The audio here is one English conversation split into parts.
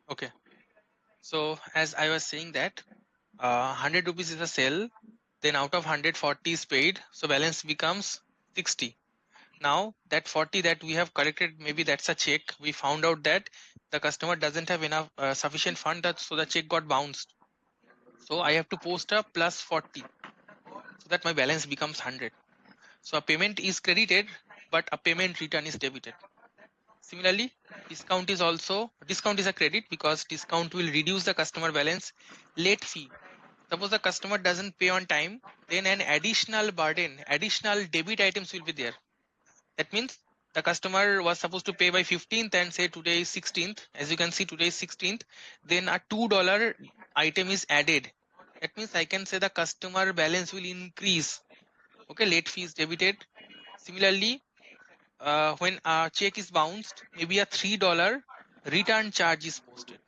Okay. So as I was saying that 100 rupees is a sale, then out of 140 is paid, so balance becomes 60. Now that 40 that we have collected, maybe that's a check. We found out that the customer doesn't have enough sufficient fund, so the check got bounced. So I have to post a plus 40 so that my balance becomes 100. So a payment is credited, but a payment return is debited. Similarly, discount is a credit because discount will reduce the customer balance. Late fee. Suppose the customer doesn't pay on time, then an additional burden, additional debit items will be there. That means the customer was supposed to pay by 15th and say today is 16th. As you can see, today is 16th. Then a $2 item is added. That means I can say the customer balance will increase. Okay, late fee is debited. Similarly, when a check is bounced, maybe a $3 return charge is posted.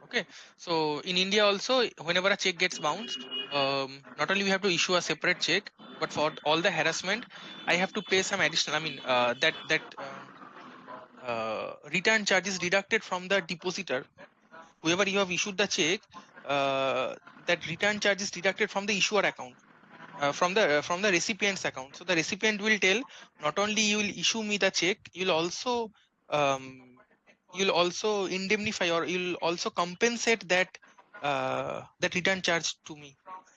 Okay, so in India also, whenever a check gets bounced, not only we have to issue a separate check, but for all the harassment, I have to pay some additional. I mean, return charge is deducted from the depositor. Whoever you have issued the check, uh, that return charge is deducted from the issuer account. From the recipient's account. So the recipient will tell, not only you will issue me the check, um, you'll also indemnify or you'll also compensate that return charge to me.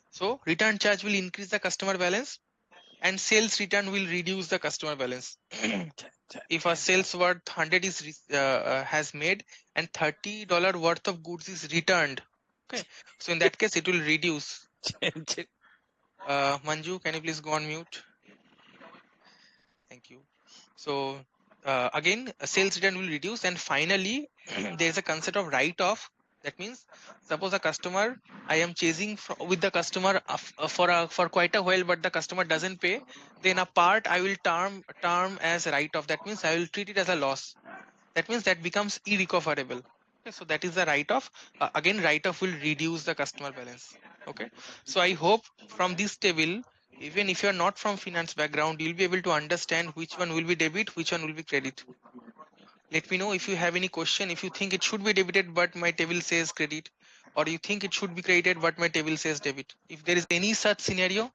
So return charge will increase the customer balance and sales return will reduce the customer balance. If a sales worth 100 is has made and $30 worth of goods is returned, okay, so in that case it will reduce. Manju, can you please go on mute? Thank you. So again, sales return will reduce, and finally, there is a concept of write-off. That means, suppose a customer, I am chasing with the customer for quite a while, but the customer doesn't pay. Then a part I will term as write-off. That means I will treat it as a loss. That means that becomes irrecoverable. Okay, so that is the write-off. Again, write-off will reduce the customer balance. Okay, so I hope from this table, even if you are not from finance background, you'll be able to understand which one will be debit, which one will be credit. Let me know if you have any question. If you think it should be debited but my table says credit, or you think it should be credited but my table says debit. If there is any such scenario,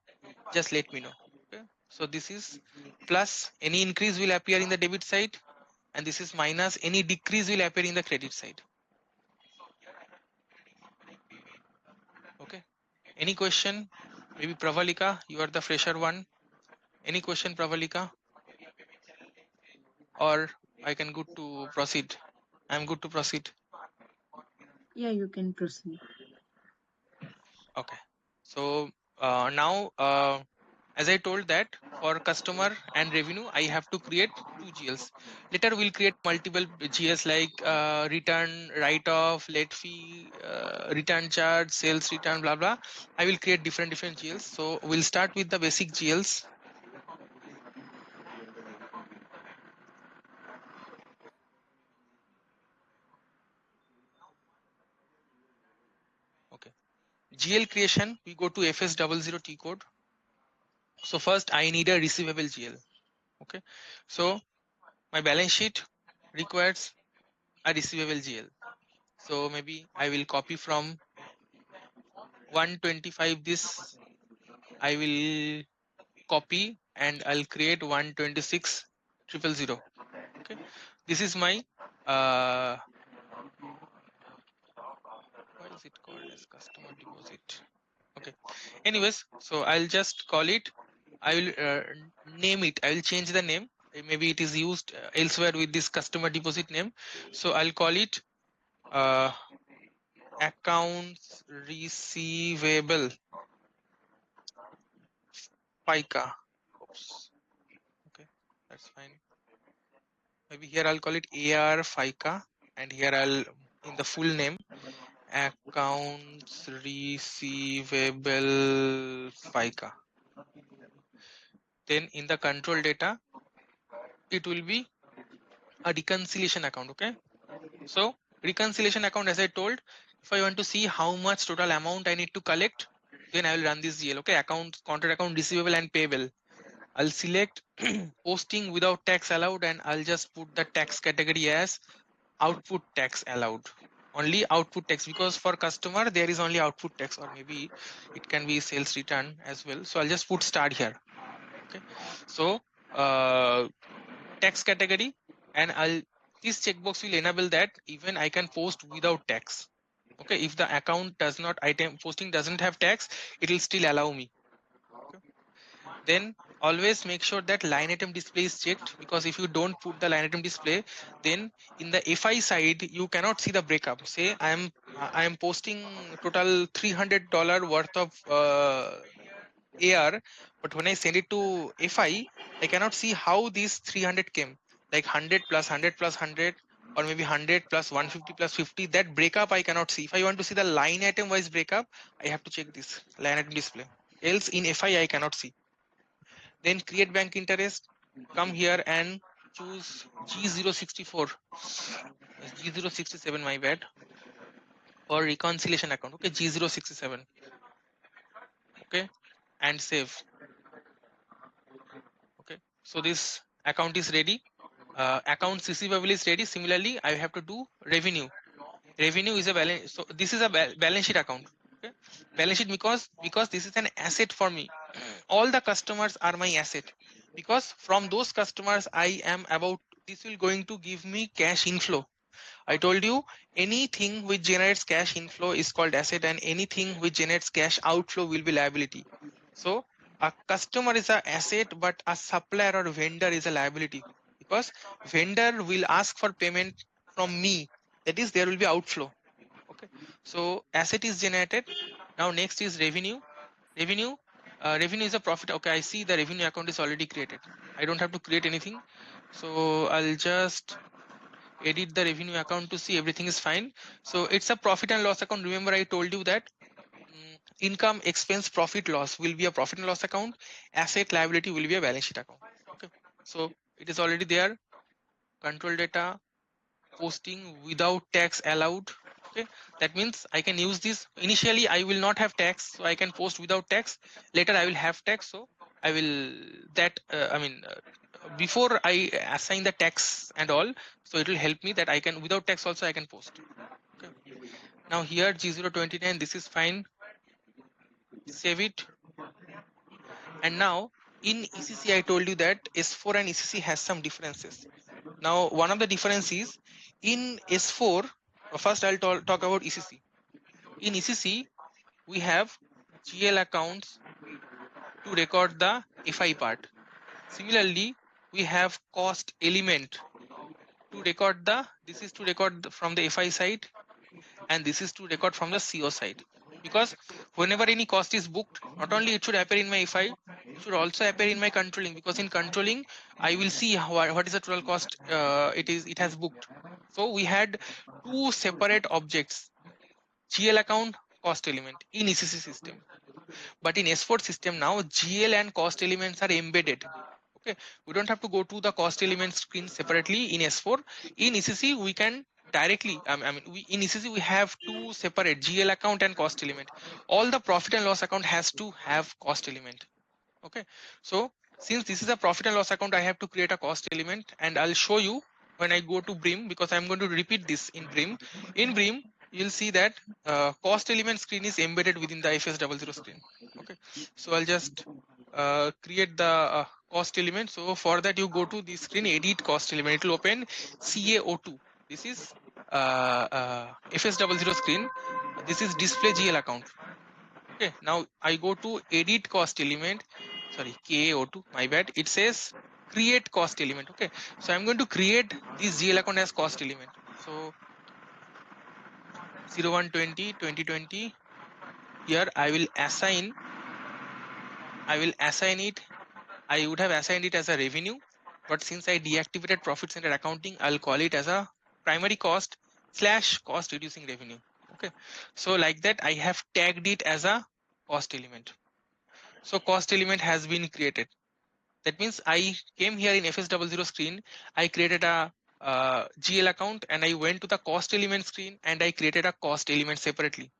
just let me know. Okay, so this is plus, any increase will appear in the debit side, and this is minus, any decrease will appear in the credit side. Okay, any question? Maybe Pravalika, you are the fresher one. Any question, Pravalika? Or I can good to proceed. I'm good to proceed. Yeah, you can proceed. Okay, so now as I told that for customer and revenue I have to create two GLs. Later we'll create multiple GLs like return, write-off, late fee, return charge, sales return, blah blah. I will create different GLs. So we'll start with the basic GLs. Okay, GL creation, we go to FS00T code. So first I need a receivable GL. Okay, so my balance sheet requires a receivable GL. So maybe I will copy from 125 this, I will copy and I'll create 126,000. Okay, this is my why is it called as customer deposit? Okay, anyways, so I'll just call it, I will name it, I will change the name. Maybe it is used elsewhere with this customer deposit name, so I'll call it uh, accounts receivable FICA. Oops. Okay, that's fine. Maybe here I'll call it AR FICA, and here I'll in the full name accounts receivable FICA. Then in the control data, it will be a reconciliation account. Okay, so reconciliation account, as I told, if I want to see how much total amount I need to collect, then I will run this GL. Okay, account, contract account receivable and payable. I'll select posting without tax allowed, and I'll just put the tax category as output tax allowed only output text, because for customer there is only output text, or maybe it can be sales return as well. So I'll just put start here. Okay, so uh, text category, and I'll this checkbox will enable that even I can post without tax. Okay, if the account does not item posting doesn't have tax, it will still allow me. Okay. Then always make sure that line item display is checked, because if you don't put the line item display, then in the FI side you cannot see the breakup. Say I am posting total $300 worth of AR, but when I send it to FI, I cannot see how these 300 came, like 100 plus 100 plus 100, or maybe 100 plus 150 plus 50. That breakup I cannot see. If I want to see the line item wise breakup, I have to check this line item display. Else in FI I cannot see. Then create bank interest. Come here and choose G064, G067, my bad, for reconciliation account. Okay, G067. Okay, and save. Okay, so this account is ready. Accounts receivable is ready. Similarly, I have to do revenue. Revenue is a balance. So this is a balance sheet account. Okay, balance sheet, because this is an asset for me. All the customers are my asset, because from those customers I am about, this will going to give me cash inflow. I told you, anything which generates cash inflow is called asset, and anything which generates cash outflow will be liability. So a customer is a asset, but a supplier or vendor is a liability, because vendor will ask for payment from me. That is, there will be outflow. Okay. So asset is generated. Now next is revenue. Revenue. Revenue is a profit. Okay, I see the revenue account is already created. I don't have to create anything. So I'll just edit the revenue account to see everything is fine. So it's a profit and loss account. Remember, I told you that income, expense, profit, loss will be a profit and loss account. Asset, liability will be a balance sheet account. Okay. So it is already there. Control data, posting without tax allowed. Okay, that means I can use this. Initially I will not have tax, so I can post without tax. Later I will have tax, so I will that before I assign the tax and all, so it will help me that I can without tax also I can post. Okay, now here G029, this is fine. Save it. And now in ECC I told you that S4 and ECC has some differences. Now one of the difference is in S4. First I'll talk about ECC. In ECC we have GL accounts to record the FI part. Similarly, we have cost element to record the, this is to record from the FI side, and this is to record from the CO side. Because whenever any cost is booked, not only it should appear in my FI, it should also appear in my controlling, because in controlling I will see what is the total cost it has booked. So we had two separate objects, GL account, cost element in ECC system. But in S4 system now, GL and cost elements are embedded. Okay, we don't have to go to the cost element screen separately in S4. In ECC we can directly, in ECC we have two separate GL account and cost element. All the profit and loss account has to have cost element. Okay, so since this is a profit and loss account, I have to create a cost element, and I'll show you when I go to Brim, because I'm going to repeat this in Brim. In Brim you'll see that cost element screen is embedded within the FS00 screen. Okay, so I'll just create the cost element. So for that you go to the screen, edit cost element, it will open CaO2. This is FS00 screen. This is display GL account. Okay, now I go to edit cost element, sorry, KAO2, my bad. It says create cost element. Okay, so I'm going to create this GL account as cost element. So 0120 2020, here I will assign it. I would have assigned it as a revenue, but since I deactivated profit center accounting, I'll call it as a primary cost slash cost reducing revenue. Okay, so like that I have tagged it as a cost element. So cost element has been created. That means I came here in FS00 screen, I created a GL account, and I went to the cost element screen and I created a cost element separately.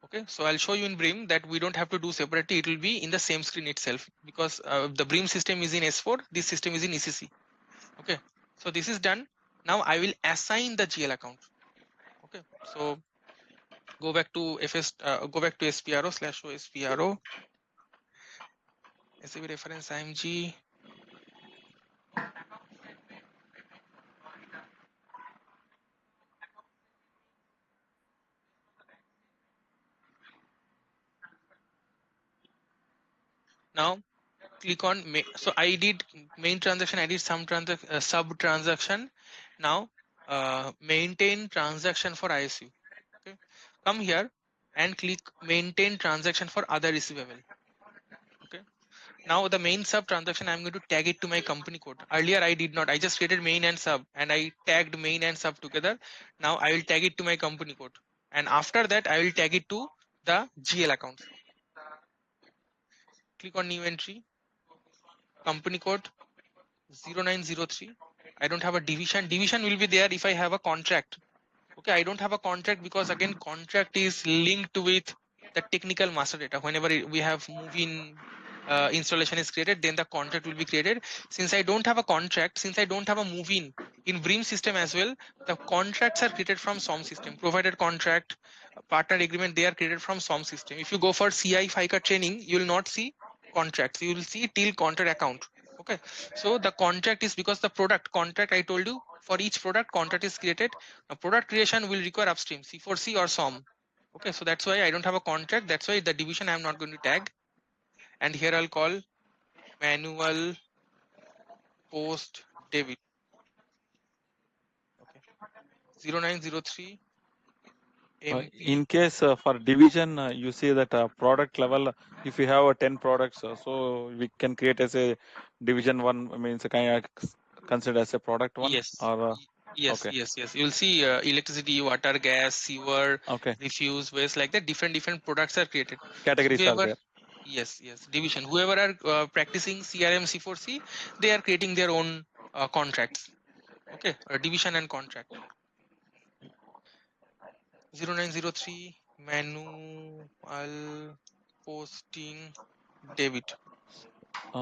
Okay, so I'll show you in Brim that we don't have to do separately. It will be in the same screen itself, because the Brim system is in S4, this system is in ECC. Okay, so this is done. Now I will assign the GL account. Okay, so go back to go back to SPRO slash O SPRO SAP reference IMG. Now click on so I did main transaction, I did some sub transaction. Now maintain transaction for ISU. Okay, come here and click maintain transaction for other receivable. Okay, now the main sub transaction I'm going to tag it to my company code. Earlier I did not, I just created main and sub and I tagged main and sub together. Now I will tag it to my company code, and after that I will tag it to the GL accounts. Click on new entry, company code 0903. I don't have a division. Division will be there if I have a contract. Okay, I don't have a contract because again contract is linked with the technical master data. Whenever we have moving installation is created, then the contract will be created. Since I don't have a contract, since I don't have a moving in Brim system as well, the contracts are created from SOM system. Provided contract, partner agreement, they are created from SOM system. If you go for CI FICA training, you will not see contracts. You will see till contract account. Okay, so the contract is because the product contract, I told you, for each product contract is created. A product creation will require upstream C4C or SOM. Okay, so that's why I don't have a contract. That's why the division I'm not going to tag. And here I'll call manual post debit. Okay, 0903 MP. In case for division, you see that product level, if you have 10 products, so we can create as a division one, means kind of consider as a product one, Yes, or yes, okay, yes, yes. You'll see electricity, water, gas, sewer, okay, refuse, waste, like that. Different products are created. So categories are whoever, there. yes, yes, division. Whoever are practicing CRM C4C, they are creating their own contracts. Okay, division and contract. 0903 manual posting debit.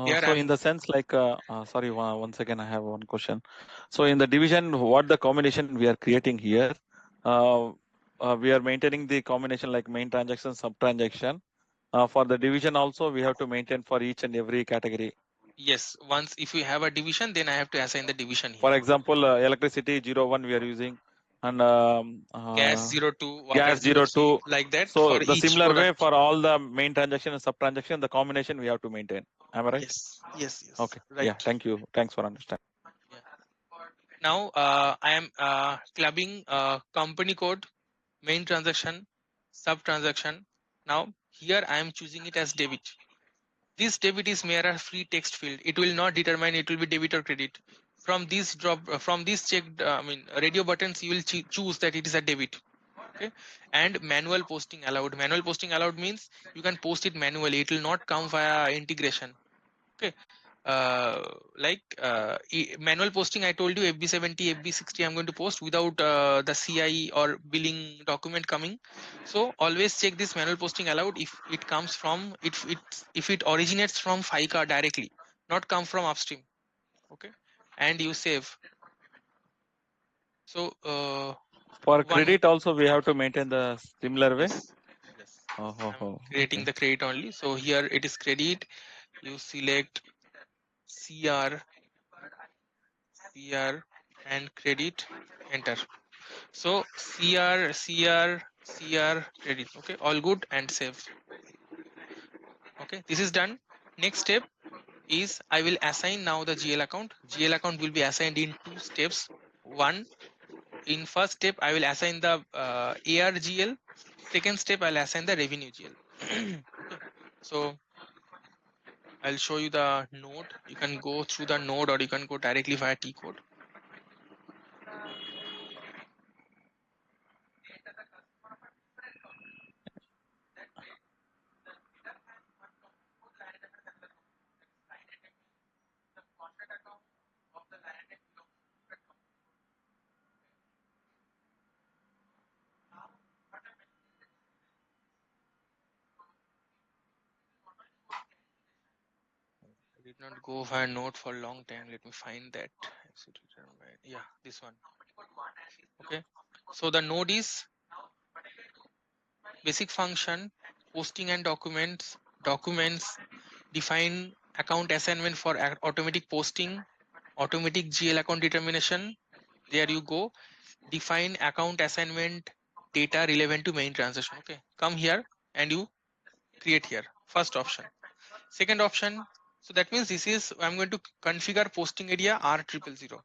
Here So in I'm, the sense like, sorry, once again, I have one question. So in the division, what the combination we are creating here, uh, we are maintaining the combination like main transaction, sub transaction. For the division also, we have to maintain for each and every category. yes, once if we have a division, then I have to assign the division For here. example, electricity 01 we are using, and Gas 02, water gas 03, 02. like that So for the each similar way product. for all the main transaction and sub transaction, the combination we have to maintain. Am I right? Yes, yes, yes, Okay. Yeah. right. Thank you. Thanks for understanding. Yeah. Now I am clubbing company code, main transaction, sub transaction. Now here I am choosing it as debit. This debit is mere a free text field. It will not determine it will be debit or credit. From this from this checked, radio buttons, you will choose that it is a debit. Okay, and manual posting allowed. Manual posting allowed means you can post it manually. It will not come via integration. Okay, uh, like manual posting, I told you FB70, FB60 I'm going to post without the CI or billing document coming. So always check this manual posting allowed if it comes from if it originates from FICA directly, not come from upstream. Okay, and you save. So For one, credit also, we have to maintain the similar way. yes, yes, Oh, yes, oh, I'm oh, creating okay. the credit only. So here it is credit. You select CR, CR and credit, enter. So CR credit. Okay, all good and save. Okay, this is done. Next step is I will assign now the GL account. GL account will be assigned in two steps. One, in first step I will assign the ARGL. Second step I'll assign the revenue GL. Okay, so I'll show you the node. You can go through the node or you can go directly via T code. I did not go via node for a long time. Let me find that. Yeah, this one. Okay, so the node is basic function, posting and documents, define account assignment for automatic posting, automatic GL account determination. There you go. Define account assignment data relevant to main transaction. Okay, come here and you create here. First option. Second option. So that means this is I'm going to configure posting area R000.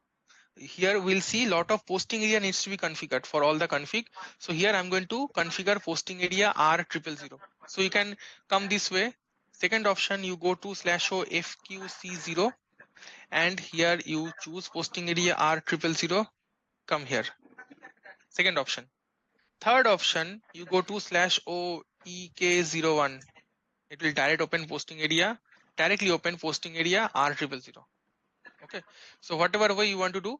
Here we'll see lot of posting area needs to be configured for all the config. So here I'm going to configure posting area R000. So you can come this way. Second option, you go to /o fqc0 and here you choose posting area R000. Come here. Second option. Third option, you go to /o ek01. It will directly open posting area R000. Okay, so whatever way you want to do.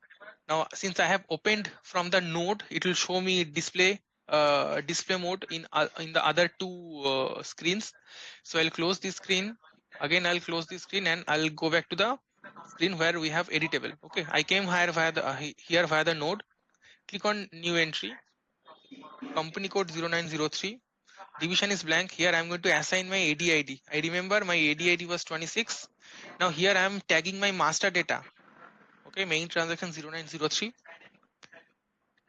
Now since I have opened from the node, it will show me display mode in the other two screens. So I'll close this screen again. I'll close this screen and I'll go back to the screen where we have editable. Okay, I came here via the node. Click on new entry, company code 0903. Division is blank. Here I'm going to assign my ADID. I remember my ADID was 26. Now here I am tagging my master data. Okay, main transaction 0903,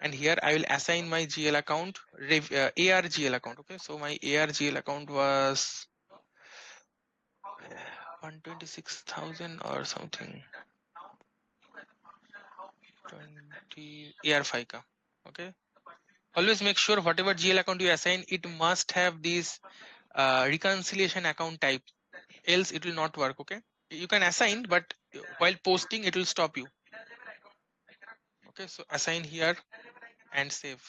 and here I will assign my GL account, ARGL account. Okay, so my ARGL account was 126,000 or something. 20 AR FICA. Okay, always make sure whatever GL account you assign, it must have this reconciliation account type, else it will not work. Okay, you can assign, but while posting it will stop you. Okay, so assign here and save.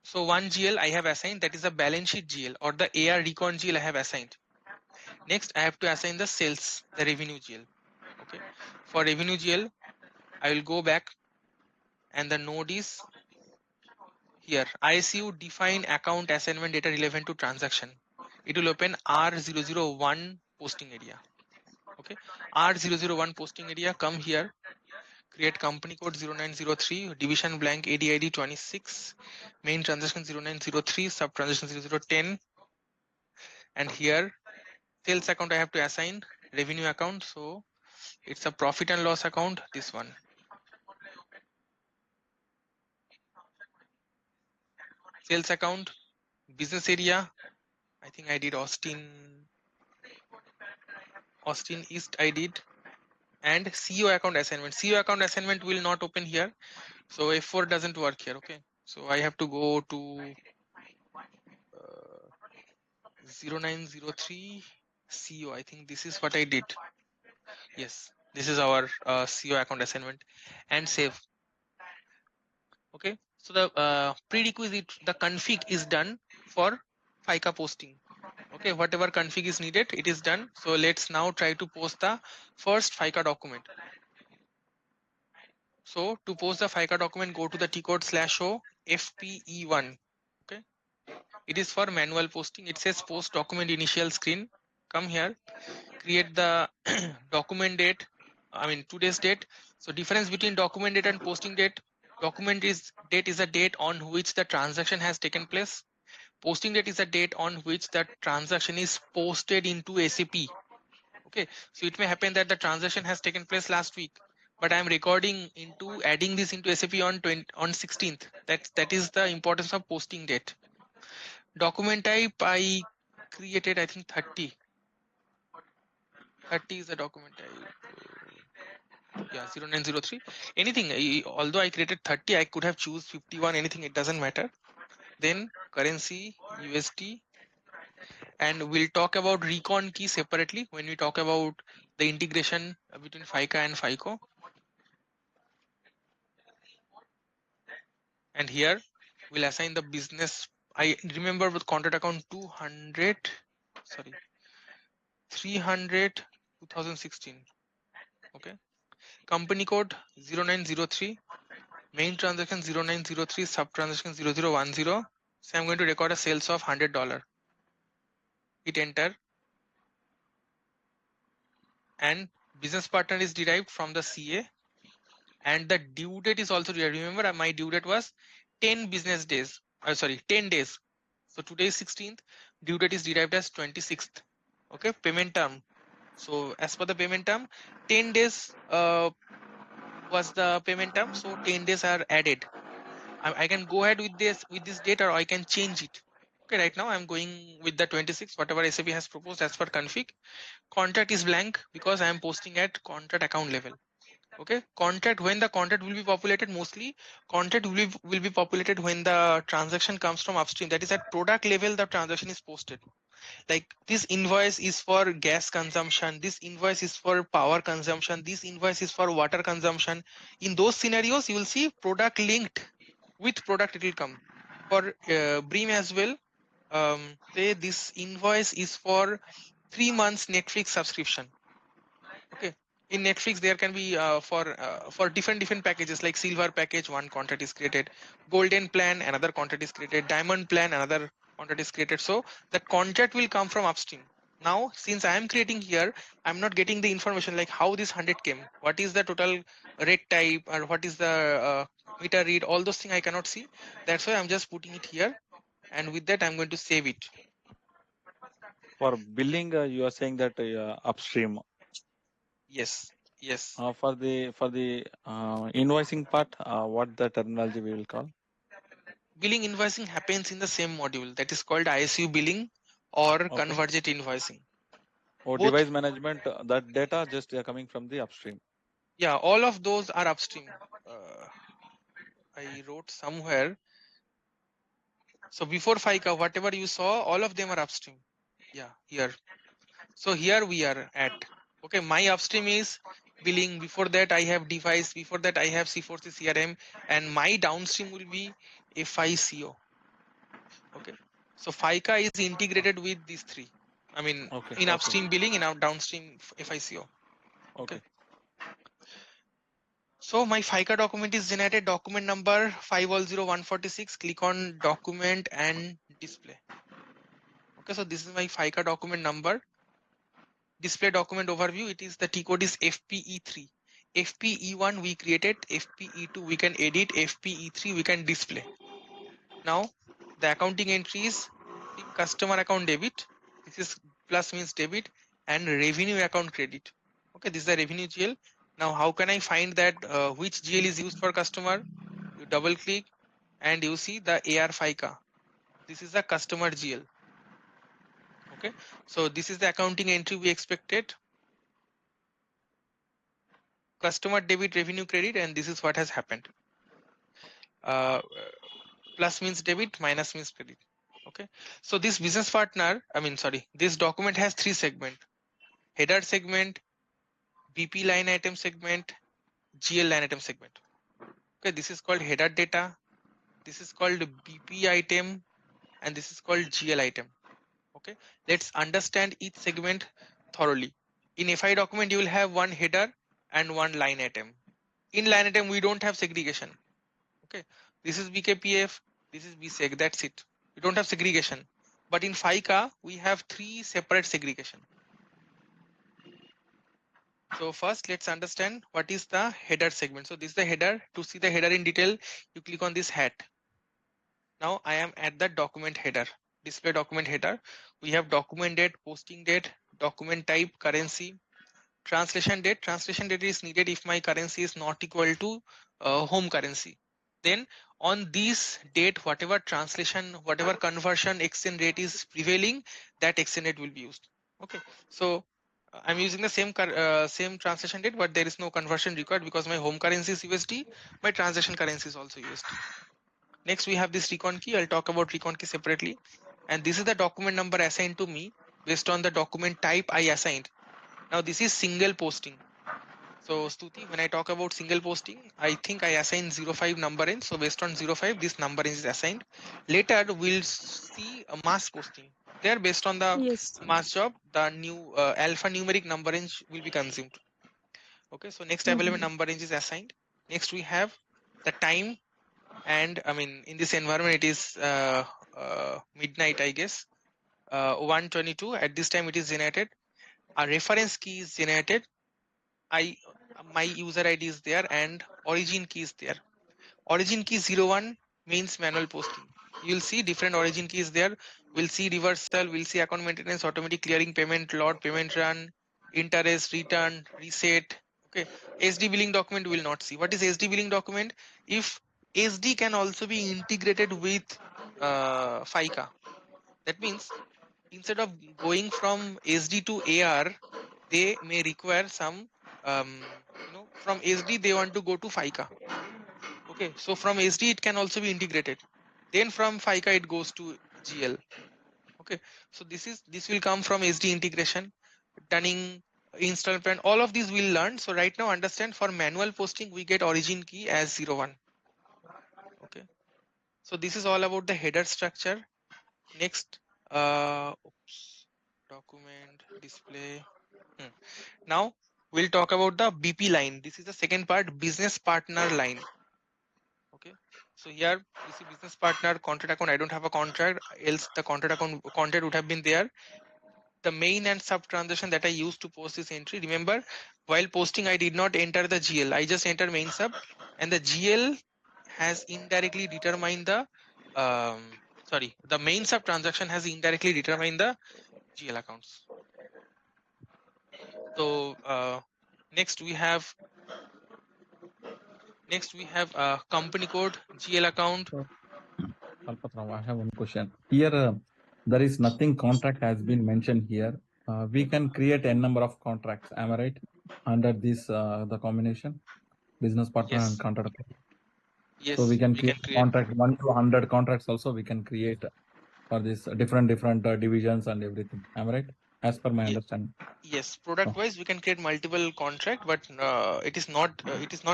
So one GL I have assigned, that is a balance sheet GL or the AR recon GL I have assigned. Next I have to assign the sales, the revenue GL. Okay, for revenue GL I will go back and the node is here. ISU define account assignment data relevant to transaction. It will open R001 posting area. Okay, R001 posting area, come here, create company code 0903, division blank, ADID 26, main transaction 0903, sub transaction 0010, and here sales account I have to assign revenue account. So it's a profit and loss account, this one. Sales account, business area, I think I did Austin East I did, and CEO account assignment. CEO account assignment will not open here. So F4 doesn't work here. Okay, so I have to go to 0903 CEO. I think this is what I did. Yes, this is our CEO account assignment, and save. Okay, so the prerequisite, the config is done for FICA posting. Okay, whatever config is needed, it is done. So let's now try to post the first FICA document. So to post the FICA document, go to the T-code /o FPE1. Okay, it is for manual posting. It says post document initial screen. Come here, create the document date, I mean today's date. So difference between document date and posting date: date is a date on which the transaction has taken place. Posting date is a date on which the transaction is posted into SAP. Okay, so it may happen that the transaction has taken place last week, but I am recording into adding this into SAP on 16th. That is the importance of posting date. Document type I created, I think 30 is the document type. Yeah, 0903. Anything, although I created 30, I could have choose 51, anything, it doesn't matter. Then currency USD, and we'll talk about recon key separately when we talk about the integration between FICA and FICO. And here we'll assign the business. I remember with contract account 300 2016. Okay, company code 0903, main transaction 0903, sub transaction 0010. So I'm going to record a sales of $100. Hit enter, and business partner is derived from the CA. and the due date is also derived. Remember, my due date was 10 business days. Sorry, 10 days. So today is 16th. Due date is derived as 26th. Okay, payment term. So as per the payment term, 10 days was the payment term. So 10 days are added. I can go ahead with this date, or I can change it. Okay, right now I'm going with the 26, whatever SAP has proposed as per config. Contract is blank because I am posting at contract account level. Okay, contract, when the contract will be populated, mostly contract will be populated when the transaction comes from upstream. That is at product level the transaction is posted. Like this invoice is for gas consumption, this invoice is for power consumption, this invoice is for water consumption. In those scenarios you will see product linked, with product it will come. For Bream as well, say this invoice is for 3 months Netflix subscription. Okay, in Netflix there can be for different packages, like silver package one contract is created, golden plan another contract is created, diamond plan another contract is created. So that contract will come from upstream. Now since I am creating here, I'm not getting the information like how this 100 came, what is the total rate type, or what is the meter read, all those things I cannot see. That's why I'm just putting it here, and with that I'm going to save it. For billing, you are saying that upstream. Yes, yes. For the invoicing part, what the terminology we will call? Billing invoicing happens in the same module, that is called ISU billing or Okay. convergent invoicing. Or Both, device management, that data just coming from the upstream. yeah, all of those are upstream. Uh, I wrote somewhere. So before FICA, whatever you saw, all of them are upstream. Yeah, here. So here we are at. Okay, my upstream is billing. Before that, I have device. Before that, I have C4C CRM, and my downstream will be FICO. Okay, so FICA is integrated with these three. I mean, Okay. in Okay. upstream billing, in our downstream FICO. Okay. Okay. So my FICA document is generated, document number 510146. Click on document and display. Okay, so this is my FICA document number. Display document overview. It is the T code is FPE3. FPE1 we created, FPE2 we can edit, FPE3 we can display. Now the accounting entries, see, customer account debit. This is plus means debit, and revenue account credit. Okay, this is the revenue GL. Now how can I find that which GL is used for customer? You double click and you see the AR FICA. This is the customer GL. Okay, so this is the accounting entry we expected. Customer debit, revenue credit, and this is what has happened. Uh, Plus means debit, minus means credit. Okay, so this business partner, this document has three segments: header segment, BP line item segment, GL line item segment. Okay, this is called header data, this is called BP item, and this is called GL item. Okay, let's understand each segment thoroughly. In FI document, you will have one header and one line item. In line item, we don't have segregation. Okay, this is BKPF, this is BSEG, that's it. We don't have segregation. But in FICA, we have three separate segregation. So first, let's understand what is the header segment. So this is the header. To see the header in detail, you click on this hat. Now I am at the document header, display document header. We have document date, posting date, document type, currency, translation date. Translation date is needed if my currency is not equal to home currency. Then on this date, whatever translation, whatever conversion exchange rate is prevailing, that exchange rate will be used. Okay, so I'm using the same translation date, but there is no conversion required because my home currency is USD. My transaction currency is also USD. Next, we have this recon key. I'll talk about recon key separately. And this is the document number assigned to me based on the document type I assigned. Now this is single posting. So Stuti, when I talk about single posting, I think I assign 05 number in. So based on 05, this number is assigned. Later, we'll see a mass posting. There, based on the Yes. mass job, the new alphanumeric number range will be consumed. Okay, so next available Mm-hmm. number range is assigned. Next, we have the time, and in this environment, it is midnight, I guess, 122. At this time, it is generated. A reference key is generated. my user ID is there and origin key is there. Origin key 01 means manual posting. You'll see different origin keys there. We'll see reversal, we'll see account maintenance, automatic clearing, payment lot, payment run, interest, return, reset. Okay. SD billing document we will not see. What is SD billing document? If SD can also be integrated with FICA. That means instead of going from SD to AR, they may require some from SD they want to go to FICA. Okay, so from SD it can also be integrated. Then from FICA it goes to GL. Okay, so this will come from SD integration, dunning, installment, all of these we'll learn. So right now understand for manual posting we get origin key as 01. Okay, so this is all about the header structure. Next, document display. Now we'll talk about the BP line. This is the second part, business partner line. Okay, so here you see business partner contract account. I don't have a contract, else the contract account content would have been there. The main and sub transaction that I used to post this entry. Remember, while posting, I did not enter the GL. I just entered main sub, and the GL has indirectly determined the the main sub transaction has indirectly determined the GL accounts. So next we have company code, GL account. So, Kalpatrao, I have one question. Here, there is nothing contract has been mentioned here. We can create n number of contracts. Am I right? Under this, the combination, business partner and Yes, contract. yes, So we can we can create create. contract 1 to 100 contracts also we can create for this different divisions and everything. Am I right? As per my understanding. Yes, product wise we can create multiple contract, but it is not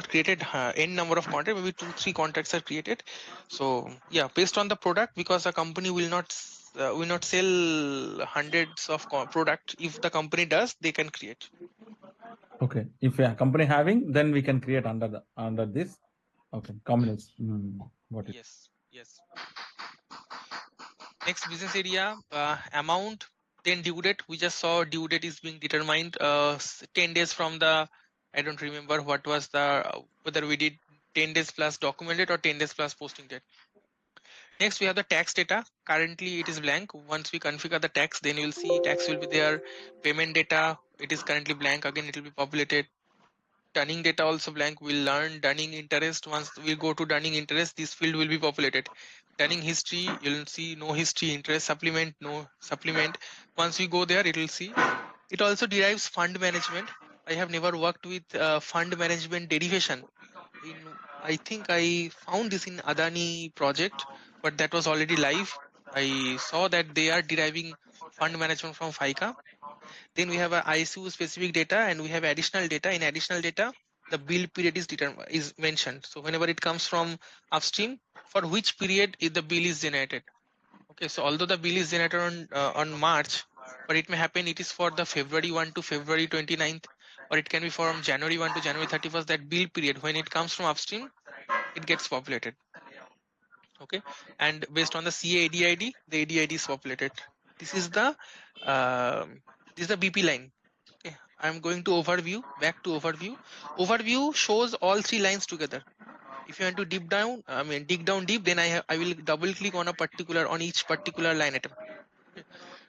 created n number of contract. Maybe 2-3 contracts are created. So yeah, based on the product, because a company will not sell hundreds of product. If the company does, they can create. Okay. If a company having, then we can create under this. Okay. Combination. Got it. Yes. Next business area, amount, then due date. We just saw due date is being determined 10 days from the, I don't remember what was the, whether we did 10 days plus documented or 10 days plus posting date. Next we have the tax data. Currently it is blank. Once we configure the tax, then you will see tax will be there. Payment data, it is currently blank. Again it will be populated. Dunning data also blank. We'll learn dunning interest. Once we go to dunning interest, this field will be populated. Dunning history, you'll see no history. Interest supplement, no supplement. Once we go there, it will see. It also derives fund management. I have never worked with fund management derivation. I think I found this in Adani project, but that was already live. I saw that they are deriving fund management from FICA. Then we have a ISU specific data, and we have additional data. In additional data, the bill period is mentioned. So whenever it comes from upstream, for which period the bill is generated. Okay, so although the bill is generated on March, but it may happen it is for the February 1 to February 29th, or it can be from January 1 to January 31st. That bill period, when it comes from upstream, it gets populated. Okay, and based on the CA ADID, the ADID is populated. This is the BP line. Okay, I'm going to overview, back to overview. Overview shows all 3 lines together. If you want to dig down deep, then I will double click on on each particular line item. Okay.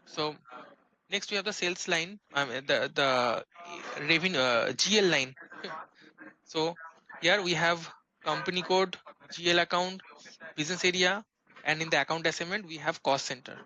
So next we have the sales line, the revenue GL line. Okay. So here we have company code, GL account, business area, and in the account assignment we have cost center.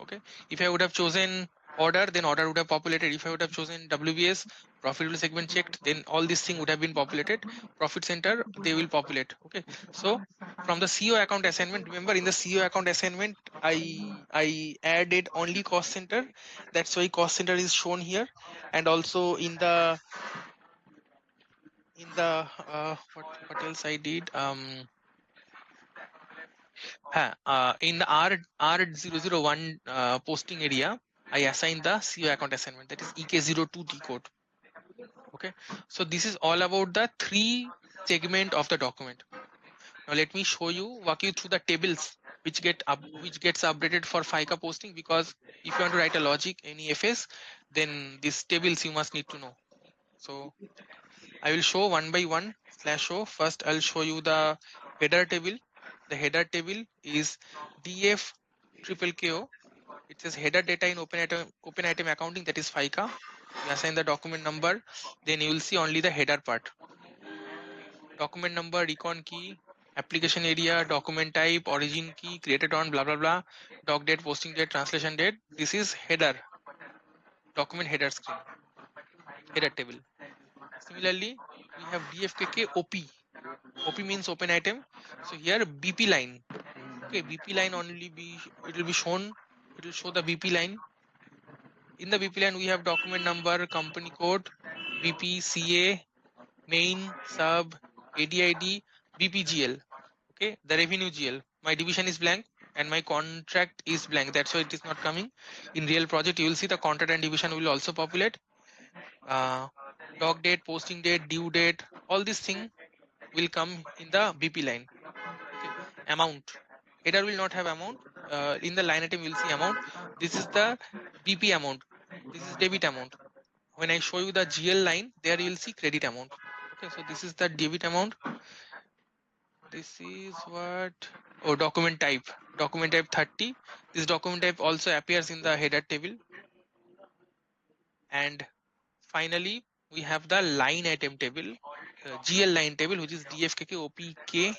Okay, if I would have chosen order, then order would have populated. If I would have chosen WBS, profitable segment checked, then all this thing would have been populated. Profit center, they will populate. Okay, so from the CO account assignment, remember in the CO account assignment, I added only cost center. That's why cost center is shown here, and also in the what else I did in the R001 posting area, I assigned the CO account assignment, that is EK02T code. Okay, so this is all about the 3 segment of the document. Now let me walk you through the tables which gets updated for FICA posting, because if you want to write a logic any FS, then these tables you must need to know. So I will show one by one /show. First, I'll show you the header table. The header table is DF triple KO. It says header data in open item accounting, that is FICA. You assign the document number, then you will see only the header part. Document number, recon key, application area, document type, origin key, created on blah blah blah, doc date, posting date, translation date. This is header, document header screen, header table. Similarly, we have DFKK OP. OP means open item. So here BP line. Okay, BP line only it will be shown. It will show the BP line. In the BP line, we have document number, company code, BP, CA, main, sub, ADID, BPGL. Okay, the revenue GL. My division is blank and my contract is blank. That's why it is not coming. In real project, you will see the contract and division will also populate. Doc date, posting date, due date, all these things will come in the BP line. Okay, amount. Header will not have amount. In the line item, you will see amount. This is the BP amount. This is debit amount. When I show you the GL line, there you will see credit amount. Okay, so this is the debit amount. This is what? Oh, document type. Document type 30. This document type also appears in the header table. And finally, we have the line item table, GL line table, which is DFKK OPK.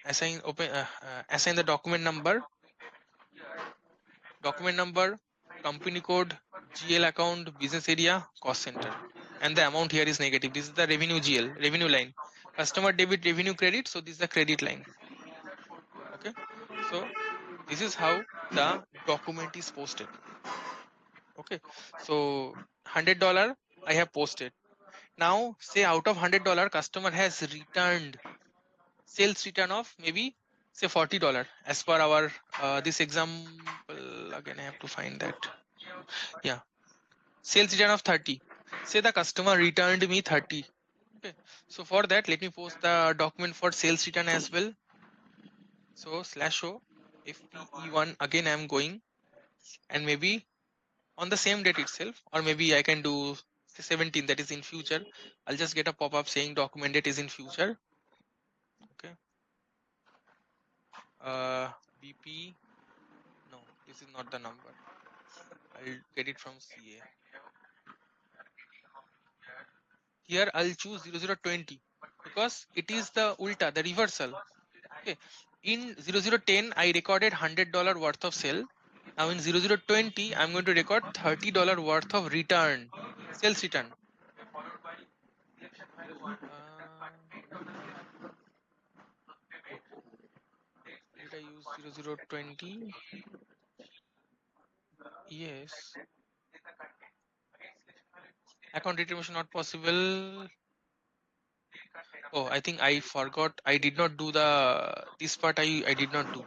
Assign the document number, company code, GL account, business area, cost center, and the amount here is negative. This is the revenue GL, revenue line. Customer debit, revenue credit. So this is the credit line. Okay, so this is how the document is posted. Okay, so $100 I have posted. Now say out of $100, customer has returned sales return of maybe say $40 as per our this example. Again, I have to find that. Yeah, sales return of 30. Say the customer returned me 30. Okay, so for that, let me post the document for sales return as well. So /show FPE1, again I'm going, and maybe on the same date itself, or maybe I can do 17, that is in future. I'll just get a pop-up saying document date is in future. Okay, BP, no, this is not the number. I'll get it from CA. Here I'll choose 0020 because it is the ulta, the reversal. Okay, in 0010 I recorded $100 worth of sale. Now in 0020 I'm going to record $30 worth of return, sales return. Did I use 0020? Yes. Account determination not possible. Oh, I think I forgot. I did not do this part. I did not do,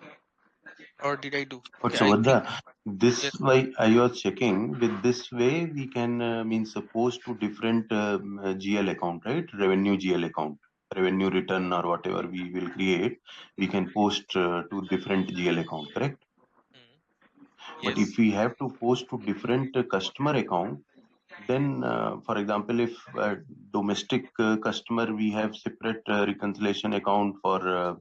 or did I do? But Okay, I think Subhadra, this yes. way I was checking. With this way, we can means post to different GL account, right? Revenue GL account, revenue return or whatever we will create. We can post to different GL account, correct? Hmm, But yes. if we have to post to different customer account, then for example, if domestic customer we have separate reconciliation account, for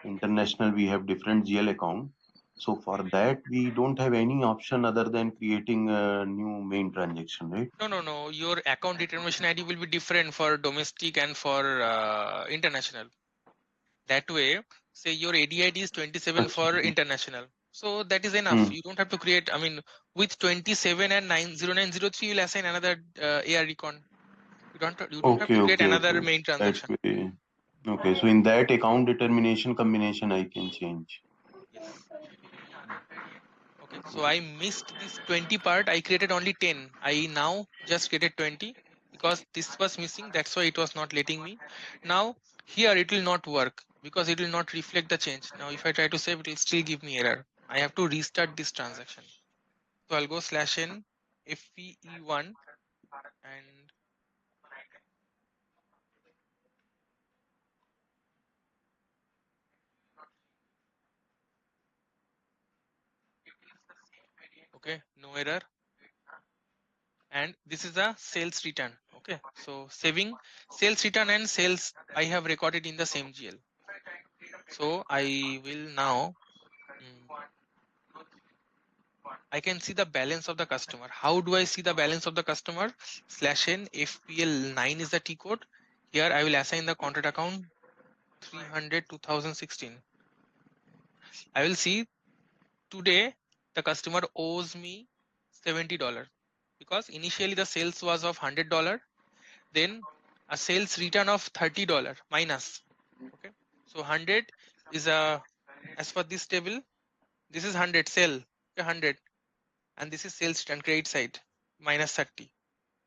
international we have different GL account. So for that we don't have any option other than creating a new main transaction, right? No. Your account determination ID will be different for domestic and for international. That way, say your ADID is 27 for Achha. international. So that is enough. Hmm. You don't have to create. I mean, with 27 and 90903, you'll assign another AR recon. You don't have Okay, to create okay, another okay. main That transaction. way. Okay, so in that account determination combination I can change. Yes. Okay, so I missed this 20 part. I created only 10. I now just created 20 because this was missing. That's why it was not letting me. Now here it will not work because it will not reflect the change. Now if I try to save, it will still give me error. I have to restart this transaction. So I'll go /n FPE1 and okay, no error. and this is a sales return. Okay, so saving sales return and sales I have recorded in the same GL. So I will now I can see the balance of the customer. How do I see the balance of the customer? /n FPL9 is the T code. Here I will assign the contract account 300 2016. I will see today the customer owes me $70 because initially the sales was of $100, then a sales return of $30 minus. Okay, so 100 is a, as per this table, this is 100 sell, okay, 100, and this is sales return credit side minus 30.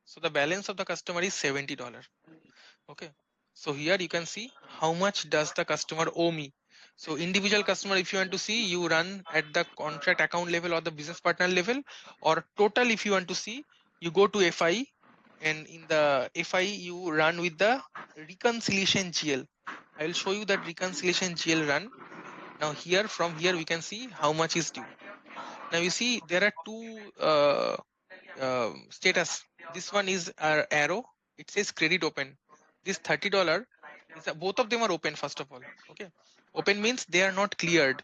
So the balance of the customer is $70. Okay, so here you can see how much does the customer owe me. So individual customer, if you want to see, you run at the contract account level or the business partner level, or total if you want to see, you go to FI, and in the FI you run with the reconciliation GL. I will show you that reconciliation GL run. Now here, from here we can see how much is due. Now you see there are two status. This one is arrow, it says credit open. This $30 is both of them are open. First of all, okay, open means they are not cleared.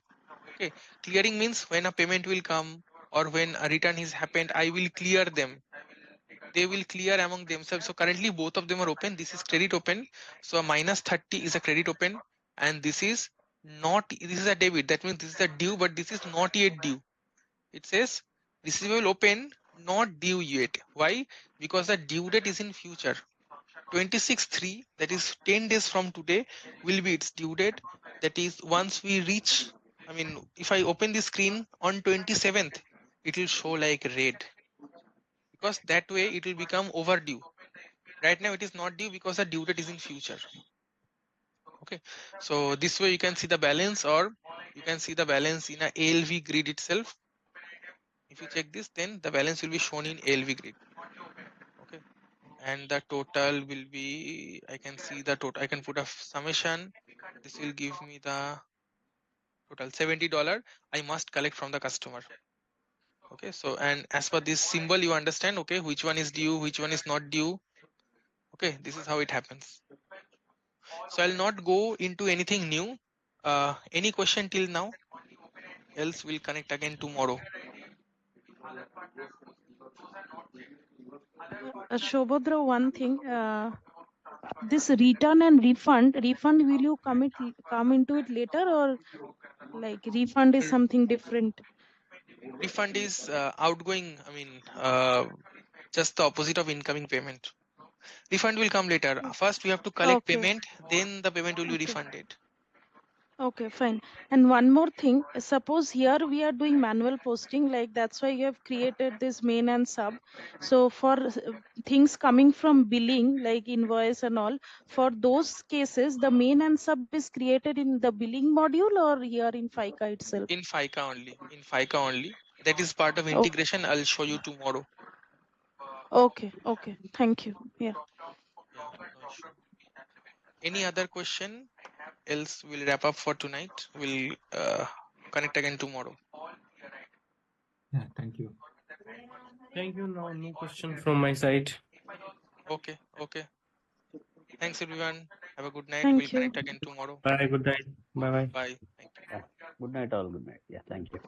Okay, clearing means when a payment will come or when a return is happened, I will clear them. They will clear among themselves. So currently both of them are open. This is credit open, so a minus 30 is a credit open, and this is not, this is a debit. That means this is a due, but this is not yet due. It says receivable open, not due yet. Why? Because the due date is in future. 26/3, that is 10 days from today, will be its due date. That is once we reach, I mean, if I open the screen on 27th, it will show like red, because that way it will become overdue. Right now it is not due because the due date is in future. Okay, so this way you can see the balance, or you can see the balance in a ALV grid itself. If you check this, then the balance will be shown in ALV grid. Okay, and the total will be, I can see the total, I can put a summation. This will give me the total $70 I must collect from the customer. Okay, so and as per this symbol you understand, okay, which one is due, which one is not due. Okay, this is how it happens. So I'll not go into anything new. Any question till now? Else we'll connect again tomorrow. Shobhodra, one thing. This return and refund, will you come into it later, or like refund is something different? Refund is outgoing, I mean, just the opposite of incoming payment. Refund will come later. First we have to collect Okay, payment, then the payment will be okay. refunded. Okay, fine. And one more thing, suppose here we are doing manual posting, like that's why you have created this main and sub. So for things coming from billing, like invoice and all, for those cases, the main and sub is created in the billing module or here in FICA itself? In FICA only. In FICA only. That is part of Oh, integration. I'll show you tomorrow. okay, okay. Thank you. Yeah. Yeah, no issue. Any other question? Else we'll wrap up for tonight. We'll connect again tomorrow. Yeah, thank you. Thank you. No question from my side. Okay, okay. Thanks everyone. Have a good night. We'll Thank you. connect again tomorrow. Bye. Good night. Bye bye. Bye. Thank you. Yeah. Good night, all. Good night. Yeah, thank you.